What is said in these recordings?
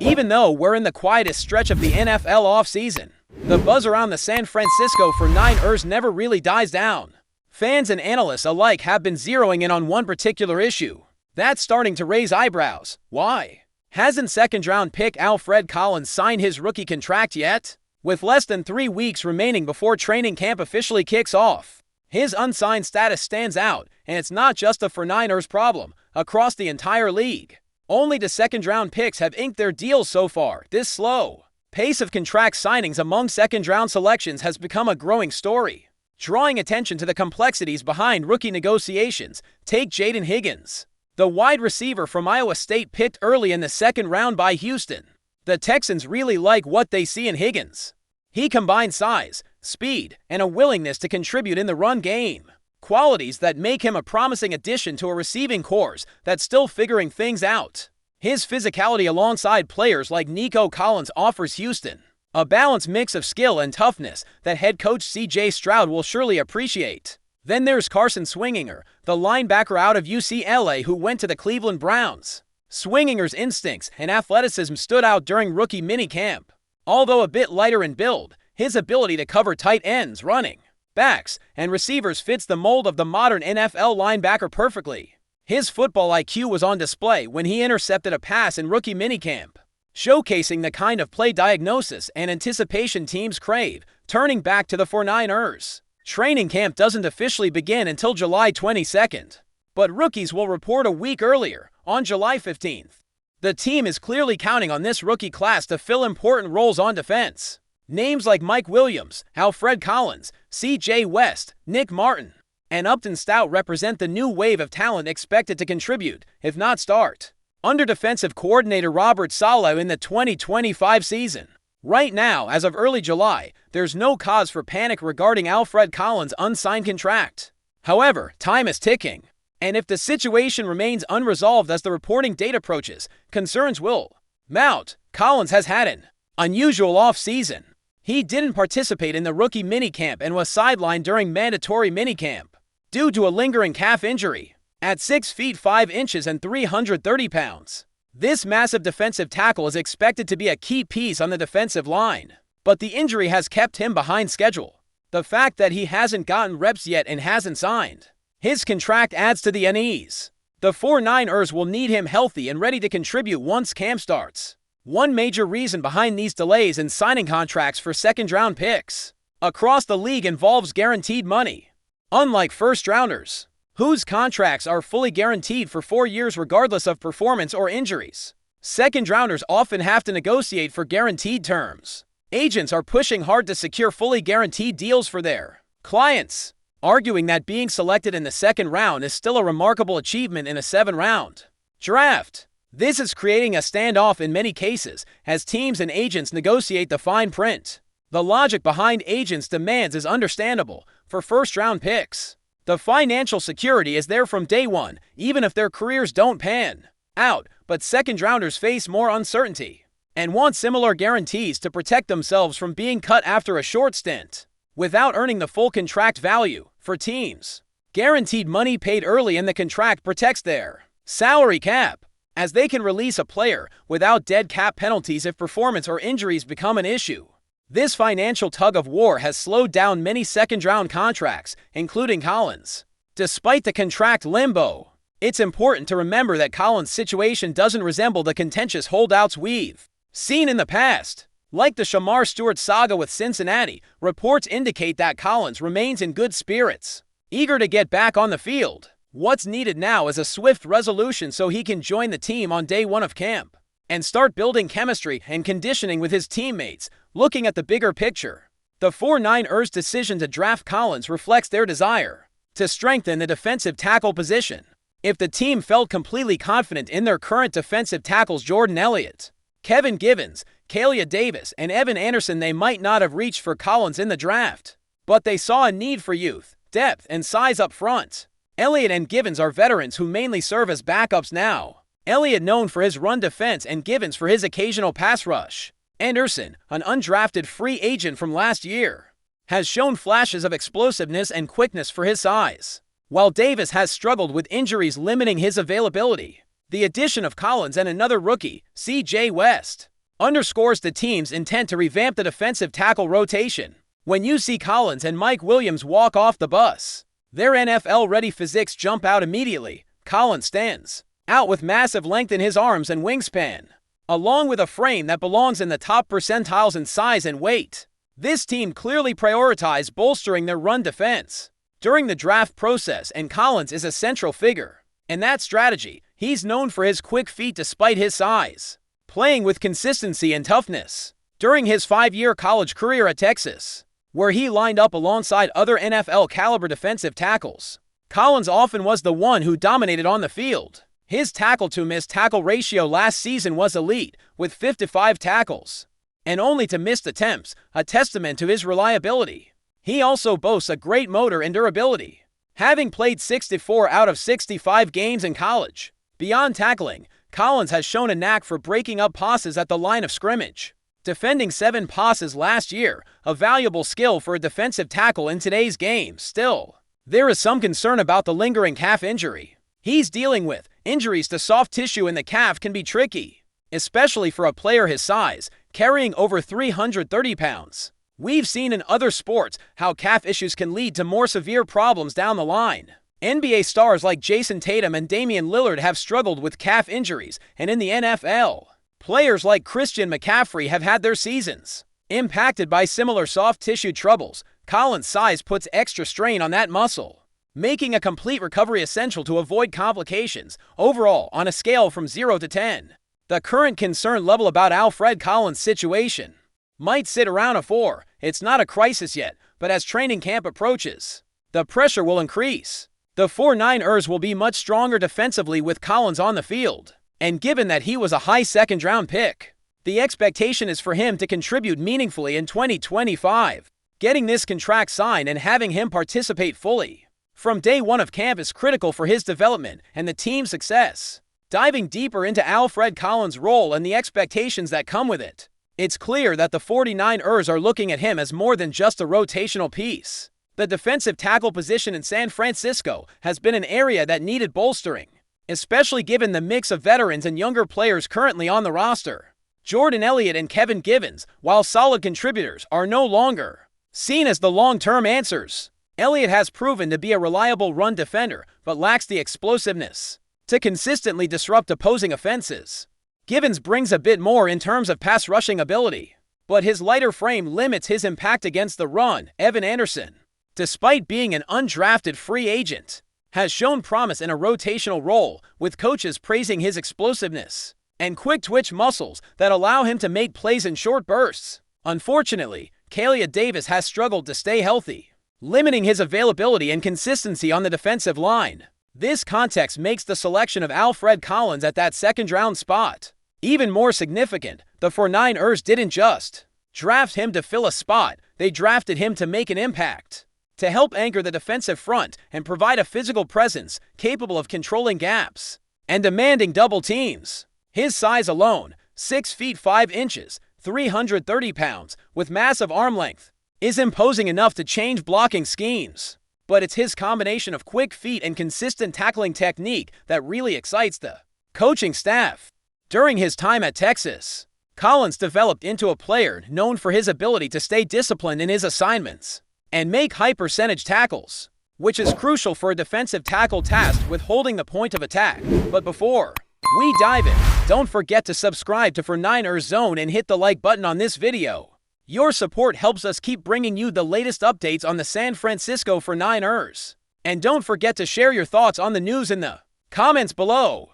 Even though we're in the quietest stretch of the NFL offseason, the buzz around the San Francisco 49ers never really dies down. Fans and analysts alike have been zeroing in on one particular issue. That's starting to raise eyebrows. Why? Hasn't second-round pick Alfred Collins signed his rookie contract yet? With less than 3 weeks remaining before training camp officially kicks off, his unsigned status stands out, and it's not just a 49ers problem across the entire league. Only the second-round picks have inked their deals so far this slow. Pace of contract signings among second-round selections has become a growing story. Drawing attention to the complexities behind rookie negotiations, take Jaden Higgins, the wide receiver from Iowa State picked early in the second round by Houston. The Texans really like what they see in Higgins. He combines size, speed, and a willingness to contribute in the run game. Qualities that make him a promising addition to a receiving corps that's still figuring things out. His physicality alongside players like Nico Collins offers Houston a balanced mix of skill and toughness that head coach C.J. Stroud will surely appreciate. Then there's Carson Swinginger, the linebacker out of UCLA who went to the Cleveland Browns. Swinginger's instincts and athleticism stood out during rookie minicamp. Although a bit lighter in build, his ability to cover tight ends, running backs, and receivers fits the mold of the modern NFL linebacker perfectly. His football IQ was on display when he intercepted a pass in rookie minicamp, showcasing the kind of play diagnosis and anticipation teams crave. Turning back to the 49ers, training camp doesn't officially begin until July 22nd, but rookies will report a week earlier, on July 15th. The team is clearly counting on this rookie class to fill important roles on defense. Names like Mike Williams, Alfred Collins, C.J. West, Nick Martin, and Upton Stout represent the new wave of talent expected to contribute, if not start, under defensive coordinator Robert Saleh in the 2025 season. Right now, as of early July, there's no cause for panic regarding Alfred Collins' unsigned contract. However, time is ticking, and if the situation remains unresolved as the reporting date approaches, concerns will mount. Collins has had an unusual off-season. He didn't participate in the rookie minicamp and was sidelined during mandatory minicamp due to a lingering calf injury. At 6 feet 5 inches and 330 pounds, this massive defensive tackle is expected to be a key piece on the defensive line, but the injury has kept him behind schedule. The fact that he hasn't gotten reps yet and hasn't signed his contract adds to the unease. The 49ers will need him healthy and ready to contribute once camp starts. One major reason behind these delays in signing contracts for second-round picks across the league involves guaranteed money. Unlike first-rounders, whose contracts are fully guaranteed for 4 years regardless of performance or injuries, second-rounders often have to negotiate for guaranteed terms. Agents are pushing hard to secure fully guaranteed deals for their clients, arguing that being selected in the second round is still a remarkable achievement in a 7-round draft. This is creating a standoff in many cases as teams and agents negotiate the fine print. The logic behind agents' demands is understandable for first-round picks. The financial security is there from day one, even if their careers don't pan out, but second-rounders face more uncertainty and want similar guarantees to protect themselves from being cut after a short stint without earning the full contract value. For teams, guaranteed money paid early in the contract protects their salary cap, as they can release a player without dead cap penalties if performance or injuries become an issue. This financial tug-of-war has slowed down many second-round contracts, including Collins. Despite the contract limbo, it's important to remember that Collins' situation doesn't resemble the contentious holdouts we've seen in the past. Like the Shamar Stewart saga with Cincinnati, reports indicate that Collins remains in good spirits, eager to get back on the field. What's needed now is a swift resolution so he can join the team on day one of camp and start building chemistry and conditioning with his teammates. Looking at the bigger picture, the 49ers' decision to draft Collins reflects their desire to strengthen the defensive tackle position. If the team felt completely confident in their current defensive tackles Jordan Elliott, Kevin Givens, Kalia Davis, and Evan Anderson, they might not have reached for Collins in the draft, but they saw a need for youth, depth, and size up front. Elliott and Givens are veterans who mainly serve as backups now. Elliott known for his run defense and Givens for his occasional pass rush. Anderson, an undrafted free agent from last year, has shown flashes of explosiveness and quickness for his size, while Davis has struggled with injuries limiting his availability. The addition of Collins and another rookie, C.J. West, underscores the team's intent to revamp the defensive tackle rotation. When you see Collins and Mike Williams walk off the bus, their NFL-ready physiques jump out immediately. Collins stands out with massive length in his arms and wingspan, along with a frame that belongs in the top percentiles in size and weight. This team clearly prioritized bolstering their run defense during the draft process, and Collins is a central figure in that strategy. He's known for his quick feet despite his size, playing with consistency and toughness. During his 5-year college career at Texas, where he lined up alongside other NFL-caliber defensive tackles, Collins often was the one who dominated on the field. His tackle-to-miss tackle ratio last season was elite, with 55 tackles and only to missed attempts, a testament to his reliability. He also boasts a great motor and durability, having played 64 out of 65 games in college. Beyond tackling, Collins has shown a knack for breaking up passes at the line of scrimmage, defending 7 passes last year, a valuable skill for a defensive tackle in today's game. Still, there is some concern about the lingering calf injury he's dealing with. Injuries to soft tissue in the calf can be tricky, especially for a player his size, carrying over 330 pounds. We've seen in other sports how calf issues can lead to more severe problems down the line. NBA stars like Jason Tatum and Damian Lillard have struggled with calf injuries, and in the NFL, players like Christian McCaffrey have had their seasons impacted by similar soft tissue troubles. Collins' size puts extra strain on that muscle, making a complete recovery essential to avoid complications. Overall, on a scale from 0 to 10, the current concern level about Alfred Collins' situation might sit around a 4. It's not a crisis yet, but as training camp approaches, the pressure will increase. The 49ers will be much stronger defensively with Collins on the field, and given that he was a high second-round pick, the expectation is for him to contribute meaningfully in 2025. Getting this contract signed and having him participate fully from day one of camp is critical for his development and the team's success. Diving deeper into Alfred Collins' role and the expectations that come with it, it's clear that the 49ers are looking at him as more than just a rotational piece. The defensive tackle position in San Francisco has been an area that needed bolstering, especially given the mix of veterans and younger players currently on the roster. Jordan Elliott and Kevin Givens, while solid contributors, are no longer seen as the long-term answers. Elliott has proven to be a reliable run defender, but lacks the explosiveness to consistently disrupt opposing offenses. Givens brings a bit more in terms of pass rushing ability, but his lighter frame limits his impact against the run. Evan Anderson, despite being an undrafted free agent, has shown promise in a rotational role, with coaches praising his explosiveness and quick-twitch muscles that allow him to make plays in short bursts. Unfortunately, Kalia Davis has struggled to stay healthy, limiting his availability and consistency on the defensive line. This context makes the selection of Alfred Collins at that second-round spot even more significant. The 49ers didn't just draft him to fill a spot, they drafted him to make an impact, to help anchor the defensive front and provide a physical presence capable of controlling gaps and demanding double teams. His size alone, 6 feet 5 inches, 330 pounds, with massive arm length, is imposing enough to change blocking schemes. But it's his combination of quick feet and consistent tackling technique that really excites the coaching staff. During his time at Texas, Collins developed into a player known for his ability to stay disciplined in his assignments and make high-percentage tackles, which is crucial for a defensive tackle tasked with holding the point of attack. But before we dive in, don't forget to subscribe to 49ers Zone and hit the like button on this video. Your support helps us keep bringing you the latest updates on the San Francisco 49ers. And don't forget to share your thoughts on the news in the comments below.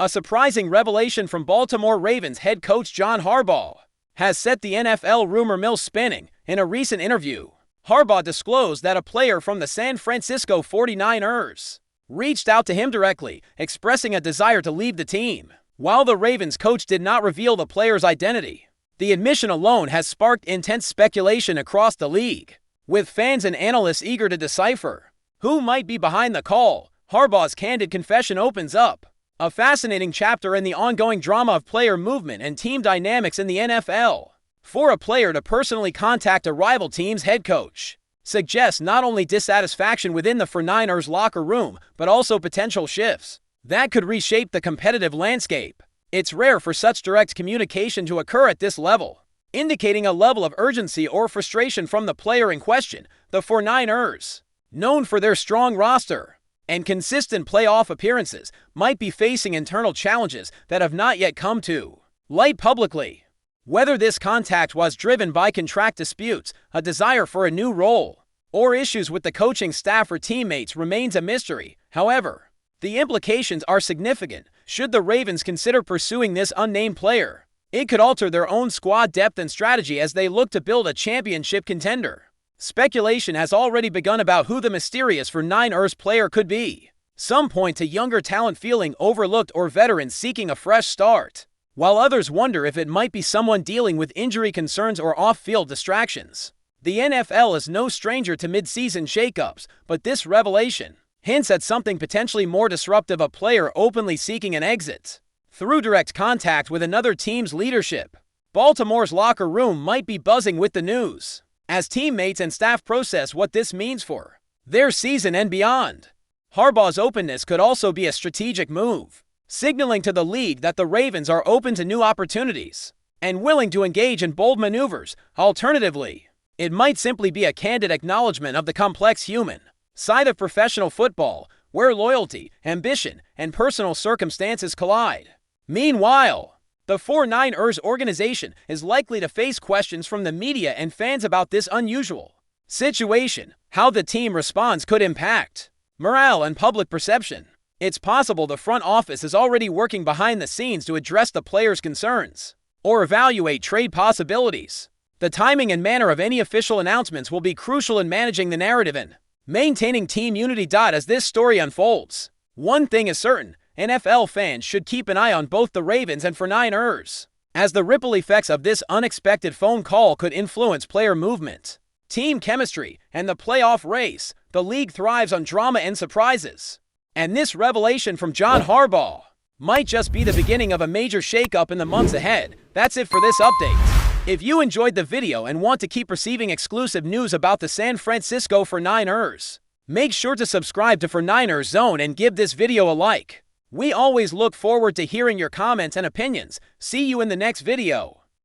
A surprising revelation from Baltimore Ravens head coach John Harbaugh has set the NFL rumor mill spinning. In a recent interview, Harbaugh disclosed that a player from the San Francisco 49ers reached out to him directly, expressing a desire to leave the team. While the Ravens coach did not reveal the player's identity, the admission alone has sparked intense speculation across the league, with fans and analysts eager to decipher who might be behind the call. Harbaugh's candid confession opens up a fascinating chapter in the ongoing drama of player movement and team dynamics in the NFL. For a player to personally contact a rival team's head coach suggests not only dissatisfaction within the 49ers locker room, but also potential shifts that could reshape the competitive landscape. It's rare for such direct communication to occur at this level, indicating a level of urgency or frustration from the player in question. The 49ers, known for their strong roster and consistent playoff appearances, might be facing internal challenges that have not yet come to light publicly. Whether this contact was driven by contract disputes, a desire for a new role, or issues with the coaching staff or teammates remains a mystery. However, the implications are significant. Should the Ravens consider pursuing this unnamed player, it could alter their own squad depth and strategy as they look to build a championship contender. Speculation has already begun about who the mysterious 49ers player could be. Some point to younger talent feeling overlooked or veterans seeking a fresh start, while others wonder if it might be someone dealing with injury concerns or off-field distractions. The NFL is no stranger to mid-season shakeups, but this revelation hints at something potentially more disruptive: a player openly seeking an exit through direct contact with another team's leadership. Baltimore's locker room might be buzzing with the news as teammates and staff process what this means for their season and beyond. Harbaugh's openness could also be a strategic move, signaling to the league that the Ravens are open to new opportunities and willing to engage in bold maneuvers. Alternatively, it might simply be a candid acknowledgement of the complex human side of professional football, where loyalty, ambition, and personal circumstances collide. Meanwhile, the 49ers organization is likely to face questions from the media and fans about this unusual situation. How the team responds could impact morale and public perception. It's possible the front office is already working behind the scenes to address the players' concerns or evaluate trade possibilities. The timing and manner of any official announcements will be crucial in managing the narrative and maintaining team unity. As this story unfolds, one thing is certain: NFL fans should keep an eye on both the Ravens and 49ers, as the ripple effects of this unexpected phone call could influence player movement, team chemistry, and the playoff race. The league thrives on drama and surprises, and this revelation from John Harbaugh might just be the beginning of a major shakeup in the months ahead. That's it for this update. If you enjoyed the video and want to keep receiving exclusive news about the San Francisco 49ers, make sure to subscribe to 49ers Zone and give this video a like. We always look forward to hearing your comments and opinions. See you in the next video.